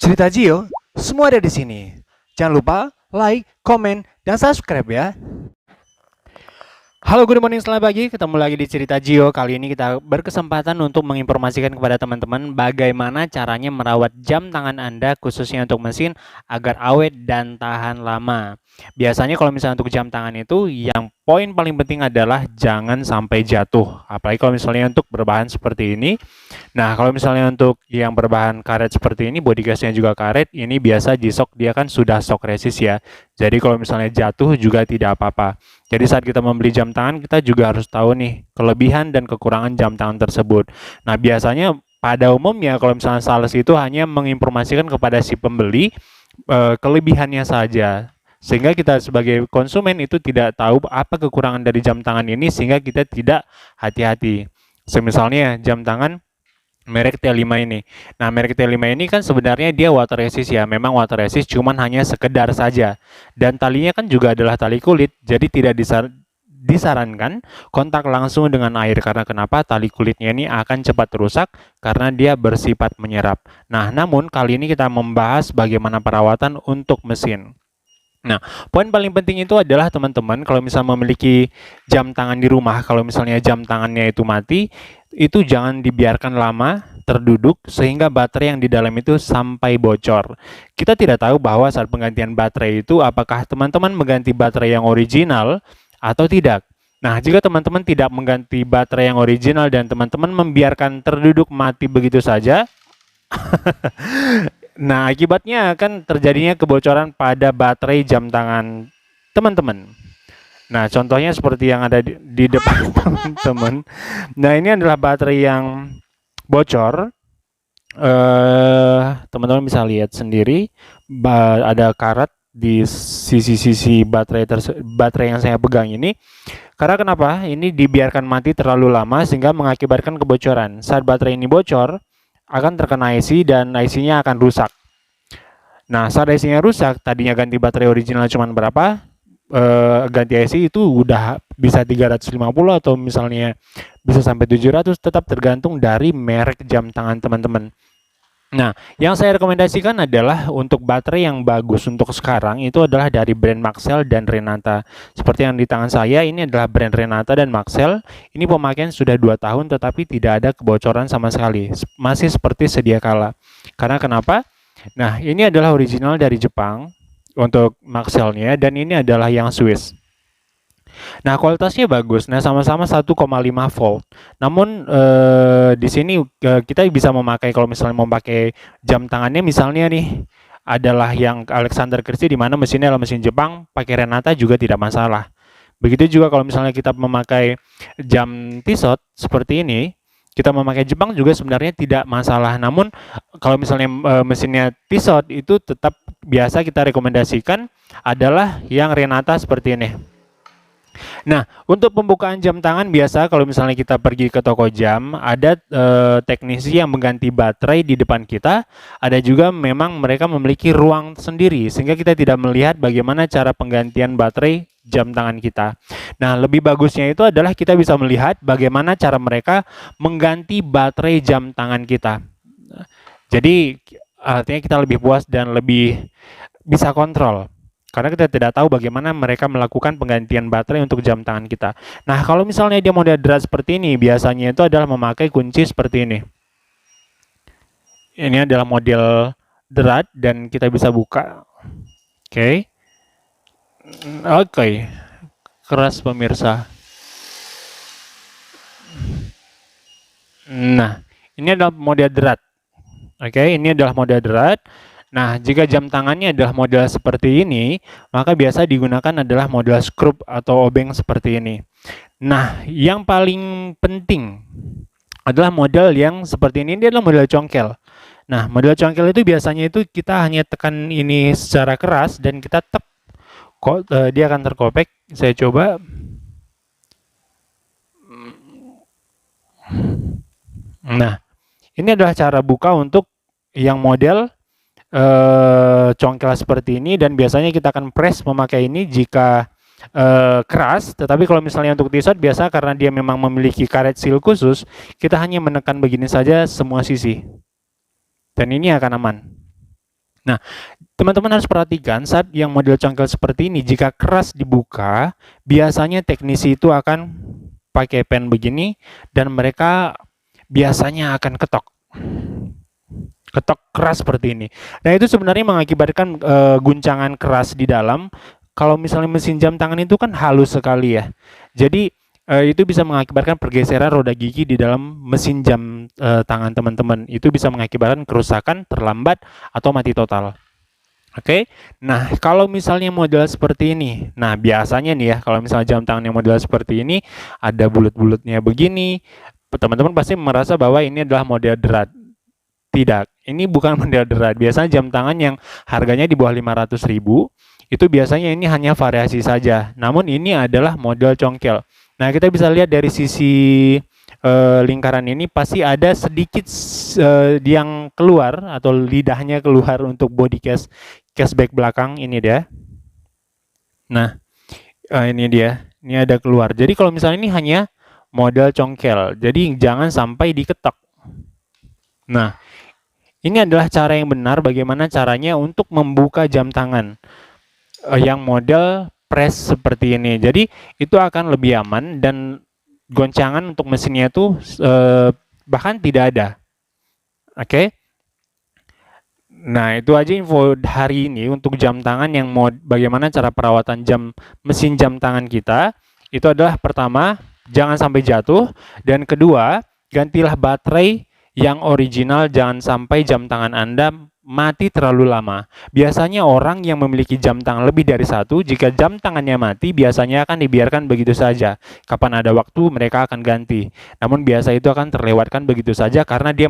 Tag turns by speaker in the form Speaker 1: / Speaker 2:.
Speaker 1: Cerita Gio, semua ada di sini. Jangan lupa like, komen, dan subscribe ya. Halo, good morning, selamat pagi. Ketemu lagi di Cerita Gio. Kali ini kita berkesempatan untuk menginformasikan kepada teman-teman bagaimana caranya merawat jam tangan Anda khususnya untuk mesin agar awet dan tahan lama. Biasanya kalau misalnya untuk jam tangan itu yang poin paling penting adalah jangan sampai jatuh. Apalagi kalau misalnya untuk berbahan seperti ini. Nah, kalau misalnya untuk yang berbahan karet seperti ini, body case-nya juga karet, ini biasa G-Shock dia kan sudah shock resist ya. Jadi kalau misalnya jatuh juga tidak apa-apa. Jadi saat kita membeli jam tangan, kita juga harus tahu nih kelebihan dan kekurangan jam tangan tersebut. Nah, biasanya pada umumnya kalau misalnya sales itu hanya menginformasikan kepada si pembeli kelebihannya saja. Sehingga kita sebagai konsumen itu tidak tahu apa kekurangan dari jam tangan ini sehingga kita tidak hati-hati. Semisalnya jam tangan merek T5 ini. Nah, merek T5 ini kan sebenarnya dia water resist ya. Memang water resist cuman hanya sekedar saja. Dan talinya kan juga adalah tali kulit, jadi tidak disarankan kontak langsung dengan air karena kenapa? Tali kulitnya ini akan cepat rusak karena dia bersifat menyerap. Nah, namun kali ini kita membahas bagaimana perawatan untuk mesin. Nah, poin paling penting itu adalah teman-teman kalau misalnya memiliki jam tangan di rumah, kalau misalnya jam tangannya itu mati, itu jangan dibiarkan lama terduduk sehingga baterai yang di dalam itu sampai bocor. Kita tidak tahu bahwa saat penggantian baterai itu apakah teman-teman mengganti baterai yang original atau tidak. Nah, jika teman-teman tidak mengganti baterai yang original dan teman-teman membiarkan terduduk mati begitu saja, nah, akibatnya akan terjadinya kebocoran pada baterai jam tangan teman-teman. Nah, contohnya seperti yang ada di depan teman-teman. Nah, ini adalah baterai yang bocor. Teman-teman bisa lihat sendiri, ada karat di sisi-sisi baterai yang saya pegang ini. Karena kenapa? Ini dibiarkan mati terlalu lama sehingga mengakibatkan kebocoran. Saat baterai ini bocor, akan terkena IC dan IC-nya akan rusak. Nah, saat IC-nya rusak, tadinya ganti baterai original cuman berapa? Ganti IC itu udah bisa 350 atau misalnya bisa sampai 700, tetap tergantung dari merek jam tangan teman-teman. Nah, yang saya rekomendasikan adalah untuk baterai yang bagus untuk sekarang itu adalah dari brand Maxell dan Renata. Seperti yang di tangan saya ini adalah brand Renata dan Maxell. Ini pemakaian sudah 2 tahun tetapi tidak ada kebocoran sama sekali. Masih seperti sedia kala. Karena kenapa? Nah, ini adalah original dari Jepang untuk Maxell-nya dan ini adalah yang Swiss. Nah, kualitasnya bagus. Nah, sama-sama 1,5 volt. Namun di sini kita bisa memakai kalau misalnya mau pakai jam tangannya misalnya nih adalah yang Alexander Christie di mana mesinnya adalah mesin Jepang, pakai Renata juga tidak masalah. Begitu juga kalau misalnya kita memakai jam Tissot seperti ini, kita memakai Jepang juga sebenarnya tidak masalah. Namun kalau misalnya mesinnya Tissot itu tetap biasa kita rekomendasikan adalah yang Renata seperti ini. Nah, untuk pembukaan jam tangan biasa kalau misalnya kita pergi ke toko jam, ada teknisi yang mengganti baterai di depan kita, ada juga memang mereka memiliki ruang sendiri sehingga kita tidak melihat bagaimana cara penggantian baterai jam tangan kita. Nah, lebih bagusnya itu adalah kita bisa melihat bagaimana cara mereka mengganti baterai jam tangan kita. Jadi artinya kita lebih puas dan lebih bisa kontrol. Karena kita tidak tahu bagaimana mereka melakukan penggantian baterai untuk jam tangan kita. Nah, kalau misalnya dia model drat seperti ini, biasanya itu adalah memakai kunci seperti ini. Ini adalah model drat dan kita bisa buka. Oke. Oke. Keras pemirsa. Nah, ini adalah model drat. Oke, ini adalah model drat. Nah, jika jam tangannya adalah model seperti ini, maka biasa digunakan adalah model skrup atau obeng seperti ini. Nah, yang paling penting adalah model yang seperti ini adalah model congkel. Nah, model congkel itu biasanya itu kita hanya tekan ini secara keras dan kita tep, dia akan terkopek. Saya coba. Nah, ini adalah cara buka untuk yang model congkel seperti ini dan biasanya kita akan press memakai ini jika keras, tetapi kalau misalnya untuk Tissot biasa karena dia memang memiliki karet seal khusus, kita hanya menekan begini saja semua sisi dan ini akan aman. Nah, teman-teman harus perhatikan saat yang model congkel seperti ini, jika keras dibuka, biasanya teknisi itu akan pakai pen begini dan mereka biasanya akan ketok keras seperti ini. Nah, itu sebenarnya mengakibatkan guncangan keras di dalam. Kalau misalnya mesin jam tangan itu kan halus sekali ya. Jadi itu bisa mengakibatkan pergeseran roda gigi di dalam mesin jam tangan teman-teman. Itu bisa mengakibatkan kerusakan, terlambat, atau mati total. Oke, nah kalau misalnya model seperti ini, nah biasanya nih ya, kalau misalnya jam tangan yang model seperti ini, ada bulut-bulutnya begini, teman-teman pasti merasa bahwa ini adalah model derat. Tidak, ini bukan model derat. Biasanya jam tangan yang harganya di bawah 500.000, itu biasanya ini hanya variasi saja. Namun ini adalah model congkel. Nah, kita bisa lihat dari sisi lingkaran ini pasti ada sedikit yang keluar atau lidahnya keluar untuk body cashback belakang ini dia. Nah, ini dia. Ini ada keluar. Jadi kalau misalnya ini hanya model congkel. Jadi jangan sampai diketok. Nah, ini adalah cara yang benar bagaimana caranya untuk membuka jam tangan yang model press seperti ini. Jadi itu akan lebih aman dan goncangan untuk mesinnya itu bahkan tidak ada. Oke. Nah, itu aja info hari ini untuk jam tangan yang bagaimana cara perawatan mesin jam tangan kita. Itu adalah pertama, jangan sampai jatuh, dan kedua, gantilah baterai yang original, jangan sampai jam tangan Anda mati terlalu lama. Biasanya orang yang memiliki jam tangan lebih dari satu, jika jam tangannya mati, biasanya akan dibiarkan begitu saja. Kapan ada waktu, mereka akan ganti. Namun biasa itu akan terlewatkan begitu saja karena dia